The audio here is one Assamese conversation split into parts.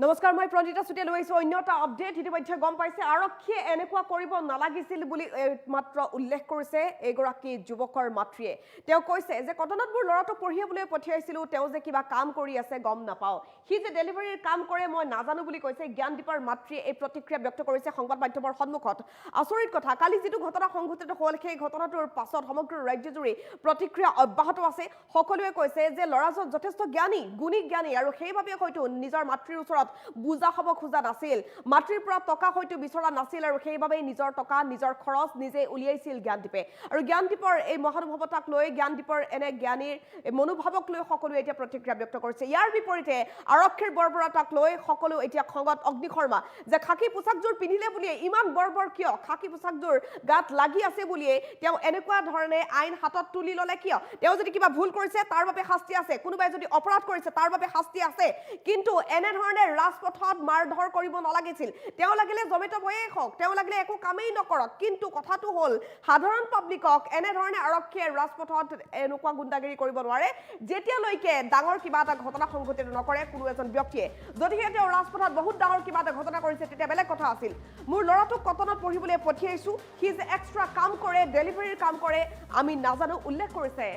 নমস্কাৰ মই প্ৰঞ্জিতা সুতে লৈছো অন্যটা আপডেট ইতিমধ্যে গম পাইছে আৰক্ষীয়ে এনেকুৱা কৰিব নালাগিছিল বুলি মাত্ৰ উল্লেখ কৰিছে এগৰাকী যুৱকৰ মাতৃয়ে তেওঁ কৈছে যে কটনত মোৰ ল'ৰাটো পঢ়িবলৈ পঠিয়াইছিলো তেওঁ যে কিবা কাম কৰি আছে গম নাপাও হি যে ডেলিভাৰীৰ কাম কৰে মই নাজানো বুলি কৈছে জ্ঞানদীপৰ মাতৃয়ে এই প্ৰতিক্ৰিয়া ব্যক্ত কৰিছে সংবাদ মাধ্যমৰ সন্মুখত আচৰিত কথা কালি যেটো ঘটনা সংঘটিত হ'ল সেই ঘটনাটোৰ পাছত সমগ্ৰ ৰাজ্যজুৰি প্ৰতিক্ৰিয়া অব্যাহত আছে সকলোৱে কৈছে যে ল'ৰাজন যথেষ্ট জ্ঞানী গুণী জ্ঞানী আৰু সেইভাবে হয়তো নিজৰ মাতৃৰ ওচৰত বুজা হ'ব খোজা নাছিল মাতৃৰ পৰা টকা হয়তো বিচৰা নাছিল আৰু সেইভাবে নিজৰ টকা নিজৰ খৰচ নিজে উলিয়াইছিল জ্ঞানদীপে আৰু জ্ঞানদীপৰ এই মহানুভৱতাক লৈ জ্ঞানদীপৰ এনে জ্ঞানীৰ মনোভাৱক লৈ সকলোৱে এতিয়া প্ৰতিক্ৰিয়া ব্যক্ত কৰিছে ইয়াৰ বিপৰীতে আৰক্ষীৰ বৰ্বৰতাক লৈ সকলো এতিয়া খঙত অগ্নিশৰ্মা যে খাকি পোছাকযোৰ পিন্ধিলে বুলিয়ে ইমান বৰ্বৰ কিয় খাকি পোছাকযোৰ গাত লাগি আছে বুলিয়ে তেওঁ এনেকুৱা ধৰণে আইন হাতত তুলি ললে কিয় তেওঁ যদি কিবা ভুল কৰিছে তাৰ বাবে শাস্তি আছে কোনোবাই যদি অপৰাধ কৰিছে তাৰ বাবে শাস্তি আছে কিন্তু এনে ধৰণে ৰাজপথত মাৰধৰ কৰিব নালাগিছিল তেওঁ লাগিলে জমেটো ভয়ে হওক তেওঁ লাগিলে একো কামেই নকৰক কিন্তু কথাটো হ'ল সাধাৰণ পাব্লিকক এনে ধৰণে আৰক্ষীয়ে ৰাজপথত এনেকুৱা গুণ্ডাগিৰি কৰিব নোৱাৰে যেতিয়ালৈকে ডাঙৰ কিবা এটা ঘটনা সংঘটিত নকৰে কোনো এজন ব্যক্তিয়ে যদিহে তেওঁ ৰাজপথত বহুত ডাঙৰ কিবা এটা ঘটনা কৰিছে তেতিয়া বেলেগ কথা আছিল মোৰ ল'ৰাটোক কটনত পঢ়িবলৈ পঠিয়াইছো হি যে এক্সট্ৰা কাম কৰে ডেলিভাৰীৰ কাম কৰে আমি নাজানো উল্লেখ কৰিছে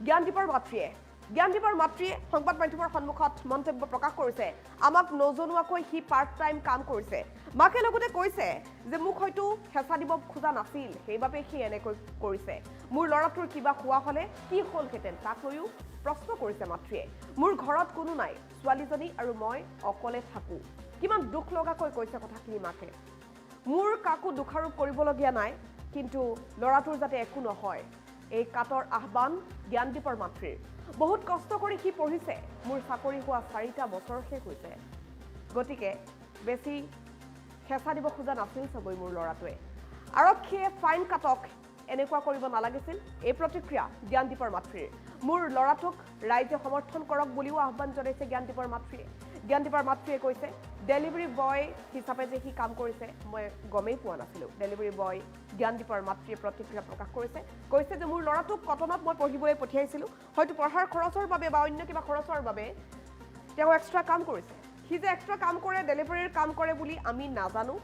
জ্ঞানদীপৰ মাতৃয়ে সংবাদ মাধ্যমৰ সন্মুখত মন্তব্য প্ৰকাশ কৰিছে আমাক নজনোৱাকৈ হি পাৰ্ট টাইম কাম কৰিছে মাকে লগতে কৈছে যে মোক হয়তো হেঁচা দিব খোজা নাছিল সেইবাবে হি এনেকৈ কৰিছে মোৰ ল'ৰাটোৰ কিবা হোৱা হ'লে কি হ'লহেঁতেন তাক লৈও প্ৰশ্ন কৰিছে মাতৃয়ে মোৰ ঘৰত কোনো নাই ছোৱালীজনী আৰু মই অকলে থাকো কিমান দুখ লগাকৈ কৈছে কথাখিনি মাকে মোৰ কাকো দোষাৰোপ কৰিবলগীয়া নাই কিন্তু ল'ৰাটোৰ যাতে একো নহয় এই কাটৰ আহ্বান জ্ঞানদীপৰ মাতৃৰ বহুত কষ্ট কৰি হি পঢ়িছে মোৰ চাকৰি হোৱা 4টা বছৰ শেষ হৈছে গতিকে বেছি হেঁচা দিব খোজা নাছিল সবই মোৰ ল'ৰাটোৱে আৰক্ষীয়ে ফাইন কাটক এনেকুৱা কৰিব নালাগিছিল এই প্ৰতিক্ৰিয়া জ্ঞানদীপৰ মাতৃৰ মোৰ ল'ৰাটোক ৰাইজে সমৰ্থন কৰক বুলিও আহ্বান জনাইছে জ্ঞানদীপৰ মাতৃয়ে কৈছে ডেলিভাৰী বয় হিচাপে যে হি কাম কৰিছে মই গমেই পোৱা নাছিলো ডেলিভাৰী বয় জ্ঞানদীপৰ মাতৃয়ে প্ৰতিক্ৰিয়া প্ৰকাশ কৈছে যে মোৰ ল'ৰাটোক কটনত মই পঢ়িবলৈ পঠিয়াইছিলো হয়তো পঢ়াৰ খৰচৰ বাবে বা অন্য কিবা খৰচৰ বাবে তেওঁ এক্সট্ৰা কাম কৰিছে হি যে এক্সট্ৰা কাম কৰে ডেলিভাৰীৰ কাম কৰে বুলি আমি নাজানো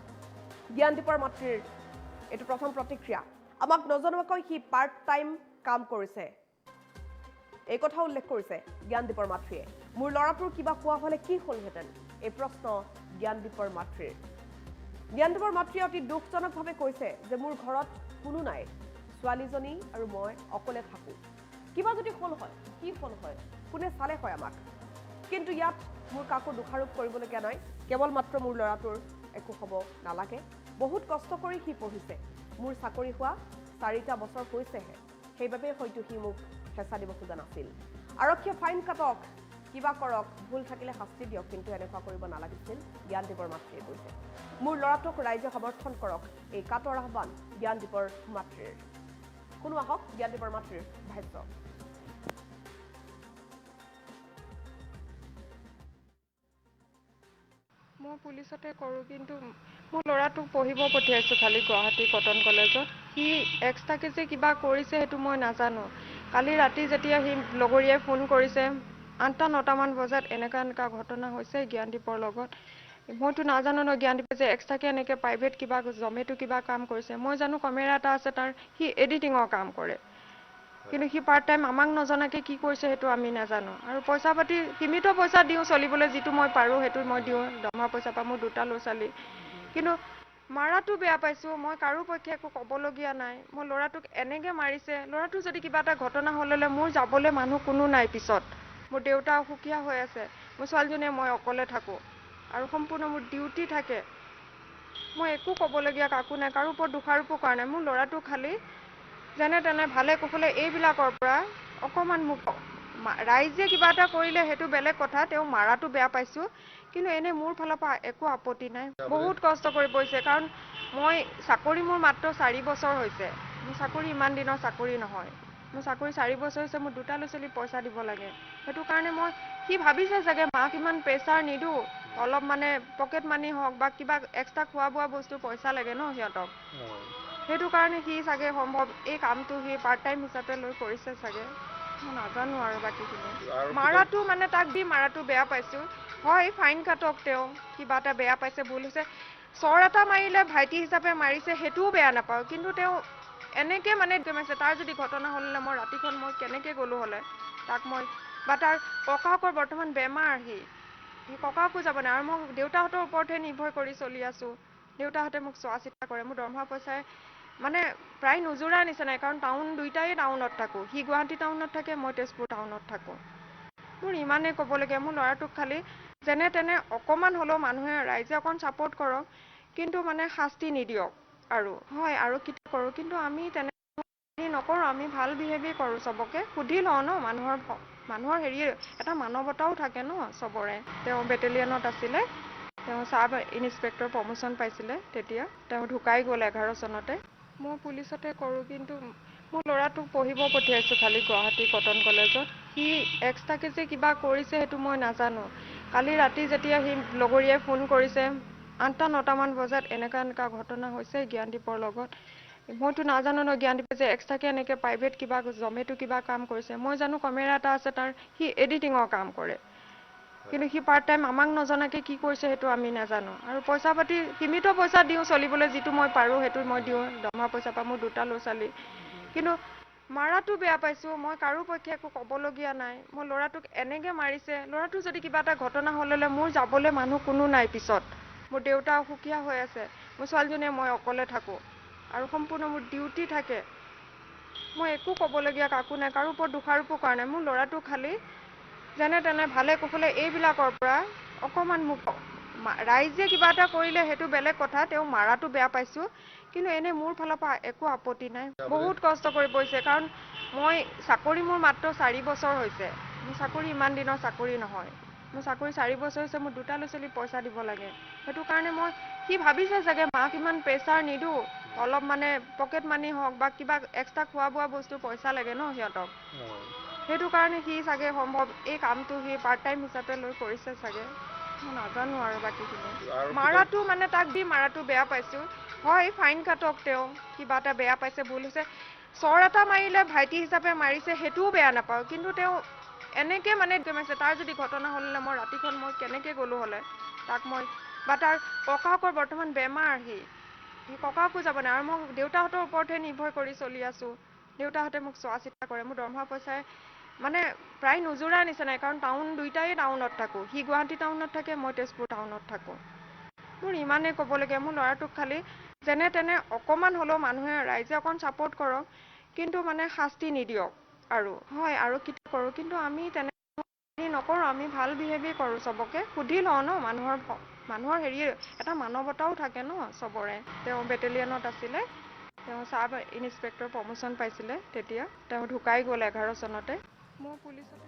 জ্ঞানদীপৰ মাতৃৰ এটো প্ৰথম প্ৰতিক্ৰিয়া আমাক নজনোৱাকৈ হি পাৰ্ট টাইম কাম কৰিছে এই কথা উল্লেখ কৰিছে জ্ঞানদীপৰ মাতৃয়ে মোৰ ল'ৰাটোৰ কিবা কোৱা হ'লে কি হ'লহেঁতেন এই প্ৰশ্ন জ্ঞানদীপৰ মাতৃয়ে অতি দুখজনকভাৱে কৈছে যে মোৰ ঘৰত কোনো নাই ছোৱালীজনী আৰু মই অকলে থাকো কিবা যদি হ'ল হয় কি হ'ল হয় কোনে চালে হয় আমাক কিন্তু ইয়াত মোৰ কাকো দোষাৰোপ কৰিবলগীয়া নাই কেৱল মাত্ৰ মোৰ ল'ৰাটোৰ একো হ'ব নালাগে বহুত কষ্ট কৰি হি পঢ়িছে মোৰ চাকৰি হোৱা 4টা বছৰ হৈছেহে সেইবাবে হয়তো হি মোক হেঁচা দিব খোজা নাছিল আৰক্ষীয়ে ফাইন কাটক কিবা কৰক ভুল থাকিলে শাস্তি দিয়ক কিন্তু এনেকুৱা কৰিব নালাগিছিল জ্ঞানদীপৰ মাতৃয়ে কৈছে মোৰ ল'ৰাটোক ৰাইজে সমৰ্থন কৰক এই কাটৰ আহ্বান জ্ঞানদীপৰ মাতৃৰ কোনো আহক জ্ঞানদীপৰ মাতৃৰ ভাষ্য মই পুলিচতে কৰোঁ কিন্তু মোৰ ল'ৰাটোক পঢ়িব পঠিয়াইছোঁ খালি গুৱাহাটী কটন কলেজত সি এক্সট্ৰাকে যে কিবা কৰিছে সেইটো মই নাজানো কালি ৰাতি যেতিয়া সি লগৰীয়াই ফোন কৰিছে 8-9টামান বজাত এনেকা ঘটনা হৈছে জ্ঞানদীপৰ লগত মইতো নাজানো ন জ্ঞানদীপে যে এক্সট্ৰাকে এনেকৈ প্ৰাইভেট কিবা জমেটো কিবা কাম কৰিছে মই জানো কেমেৰা এটা আছে তাৰ সি এডিটিঙৰ কাম কৰে কিন্তু সি পাৰ্ট টাইম আমাক নজনাকৈ কি কৰিছে সেইটো আমি নাজানো আৰু পইচা পাতি সীমিত পইচা দিওঁ চলিবলৈ যিটো মই পাৰোঁ সেইটো মই দিওঁ দৰমহা পইচা পৰা মোৰ 2টা ল'ৰা-ছোৱালী কিন্তু মাৰাটো বেয়া পাইছোঁ মই কাৰো পক্ষে একো ক'বলগীয়া নাই মই ল'ৰাটোক এনেকৈ মাৰিছে ল'ৰাটোৰ যদি কিবা এটা ঘটনা হ'লে মোৰ যাবলৈ মানুহ কোনো নাই পিছত মোৰ দেউতা অসুখীয়া হৈ আছে মোৰ ছোৱালীজনীয়ে মই অকলে থাকোঁ আৰু সম্পূৰ্ণ মোৰ ডিউটি থাকে মই একো ক'বলগীয়া কাকো নাই কাৰো ওপৰত দোষাৰোপো কৰা নাই মোৰ ল'ৰাটো খালি যেনে তেনে ভালে কুশলে এইবিলাকৰ পৰা অকণমান মোক ৰাইজে কিবা এটা কৰিলে সেইটো বেলেগ কথা তেওঁ মাৰাটো বেয়া পাইছোঁ কিন্তু এনে মোৰ ফালৰ পৰা একো আপত্তি নাই বহুত কষ্ট কৰি পঢ়িছে কাৰণ মই চাকৰি মোৰ মাত্ৰ 4 বছৰ হৈছে মোৰ চাকৰি ইমান দিনৰ চাকৰি নহয় মোৰ চাকৰি 4 বছৰ হৈছে মোৰ 2টা ল'ৰা-ছোৱালী পইচা দিব লাগে সেইটো কাৰণে মই কি ভাবিছে চাগে মাক ইমান প্ৰেছাৰ নিদিওঁ অলপ মানে পকেট মানি হওক বা কিবা এক্সট্ৰা খোৱা বোৱা বস্তু পইচা লাগে ন সিহঁতক সেইটো কাৰণে সি চাগে সম্ভৱ এই কামটো সি পাৰ্ট টাইম হিচাপে লৈ কৰিছে চাগে মই নাজানো আৰু বাকীখিনি মাৰাটো মানে তাক দি মাৰাটো বেয়া পাইছোঁ হয় ফাইন কাটক, তেওঁ কিবা এটা বেয়া পাইছে, ভুল হৈছে, চৰ এটা মাৰিলে ভাইটি হিচাপে মাৰিছে সেইটোও বেয়া নাপাওঁ, কিন্তু তেওঁ এনেকে মানে মাৰিছে। তাৰ যদি ঘটনা হ'লে মই ৰাতিখন মই কেনেকে গ'লো হ'লে তাক মই, বা তাৰ ককাকৰ বৰ্তমান বেমাৰ, সি ককাকো যাব নাই, আৰু মই দেউতাহঁতৰ ওপৰতহে নিৰ্ভৰ কৰি চলি আছোঁ। দেউতাহঁতে মোক চোৱা চিতা কৰে, মোৰ দৰমহা পইচাই মানে প্ৰায় নোজোৰা নিচিনাই, কাৰণ দুইটাই টাউনত থাকোঁ। সি গুৱাহাটী টাউনত থাকে, মই তেজপুৰ টাউনত থাকোঁ। মোৰ ইমানেই ক'বলগীয়া, মোৰ ল'ৰাটোক খালি যেনে তেনে অকণমান হ'লেও মানুহে ৰাইজে অকণ ছাপোৰ্ট কৰক, কিন্তু মানে শাস্তি নিদিয়ক। আৰু হয় আৰক্ষীত কৰোঁ, কিন্তু আমি তেনে নকৰোঁ, আমি ভাল বিহেভেই কৰোঁ, চবকে সুধি লওঁ ন, মানুহৰ হেৰি এটা মানৱতাও থাকে ন চবৰে। তেওঁ বেটেলিয়নত আছিলে, তেওঁ চাব ইনস্পেক্টৰ প্ৰমোশ্যন পাইছিলে, তেতিয়া তেওঁ ঢুকাই গ'ল 11 চনতে। মই পুলিচতে কৰোঁ, কিন্তু মোৰ ল'ৰাটোক পঢ়িব পঠিয়াইছোঁ খালি গুৱাহাটী কটন কলেজত। সি এক্সট্ৰাকে যে কিবা কৰিছে সেইটো মই নাজানো। কালি ৰাতি যেতিয়া সি লগৰীয়াই ফোন কৰিছে 8-9টামান বজাত, এনেকা ঘটনা হৈছে জ্ঞানদীপৰ লগত, মইতো নাজানো ন জ্ঞানদীপে যে এক্সট্ৰাকে এনেকৈ প্ৰাইভেট কিবা জমেটো কিবা কাম কৰিছে। মই জানো কেমেৰা এটা আছে তাৰ, সি এডিটিঙৰ কাম কৰে, কিন্তু সি পাৰ্ট টাইম আমাক নজনাকৈ কি কৰিছে সেইটো আমি নাজানো। আৰু পইচা পাতি সীমিত পইচা দিওঁ চলিবলৈ, যিটো মই পাৰোঁ সেইটো মই দিওঁ, দৰমহা পইচা পৰা, মোৰ 2টা ল'ৰা ছোৱালী। কিন্তু মাৰাটো বেয়া পাইছোঁ, মই কাৰো পক্ষে একো ক'বলগীয়া নাই। মই ল'ৰাটোক এনেকৈ মাৰিছে, ল'ৰাটোৰ যদি কিবা এটা ঘটনা হ'লে মোৰ যাবলৈ মানুহ কোনো নাই পিছত। মোৰ দেউতা অসুখীয়া হৈ আছে, মোৰ ছোৱালীজনীয়ে মই অকলে থাকোঁ, আৰু সম্পূৰ্ণ মোৰ ডিউটি থাকে। মই একো ক'বলগীয়া কাকো নাই, কাৰো ওপৰত দোষাৰোপো কৰা নাই। মোৰ ল'ৰাটো খালি যেনে তেনে ভালে কুশলে এইবিলাকৰ পৰা অকণমান মোক, ৰাইজে কিবা এটা কৰিলে সেইটো বেলেগ কথা, তেওঁ মাৰাটো বেয়া পাইছোঁ, কিন্তু এনেই মোৰ ফালৰ পৰা একো আপত্তি নাই। বহুত কষ্ট কৰি পৰিছে, কাৰণ মই চাকৰি মোৰ মাত্ৰ 4 বছৰ হৈছে। মোৰ চাকৰি ইমান দিনৰ চাকৰি নহয়, মোৰ চাকৰি 4 বছৰ হৈছে। মোৰ 2টা ল'ৰা ছোৱালী পইচা দিব লাগে, সেইটো কাৰণে সি ভাবিছে চাগে মাক ইমান প্ৰেছাৰ নিদিওঁ, অলপ মানে পকেট মানি হওক বা কিবা এক্সট্ৰা খোৱা বোৱা বস্তু পইচা লাগে ন সিহঁতক, সেইটো কাৰণে সি চাগে সম্ভৱ এই কামটো সি পাৰ্ট টাইম হিচাপে লৈ কৰিছে চাগে, মই নাজানো আৰু বাকীখিনি। মাৰাটো মানে তাক দি মাৰাটো বেয়া পাইছোঁ। হয় ফাইন কাটক, তেওঁ কিবা এটা বেয়া পাইছে, ভুল হৈছে, চৰ এটা মাৰিলে ভাইটি হিচাপে মাৰিছে সেইটোও বেয়া নাপাওঁ, কিন্তু তেওঁ এনেকে মানে মাৰিছে। তাৰ যদি ঘটনা হ'লে মই ৰাতিখন মই কেনেকে গ'লো হ'লে তাক মই, বা তাৰ ককাকৰ বৰ্তমান বেমাৰ, সি ককাকো যাব নাই, আৰু মই দেউতাহঁতৰ ওপৰতহে নিৰ্ভৰ কৰি চলি আছোঁ। দেউতাহঁতে মোক চোৱা চিতা কৰে, মোৰ দৰমহা পইচাই মানে প্ৰায় নোজোৰা নিচিনাই, কাৰণ দুইটাই টাউনত থাকোঁ। সি গুৱাহাটী টাউনত থাকে, মই তেজপুৰ টাউনত থাকোঁ। মোৰ ইমানেই ক'বলগীয়া, মোৰ ল'ৰাটোক খালি যেনে তেনে অকণমান হ'লেও মানুহে ৰাইজে অকণ ছাপোৰ্ট কৰক, কিন্তু মানে শাস্তি নিদিয়ক। আৰু হয় আৰক্ষীত কৰোঁ, কিন্তু আমি তেনে নকৰোঁ, আমি ভাল বিহেভেই কৰোঁ, চবকে সুধি লওঁ ন, মানুহৰ হেৰি এটা মানৱতাও থাকে ন চবৰে। তেওঁ বেটেলিয়নত আছিলে, তেওঁ চাব ইনস্পেক্টৰ প্ৰমোশ্যন পাইছিলে, তেতিয়া তেওঁ ঢুকাই গ'ল 11 চনতে। মই পুলিচতে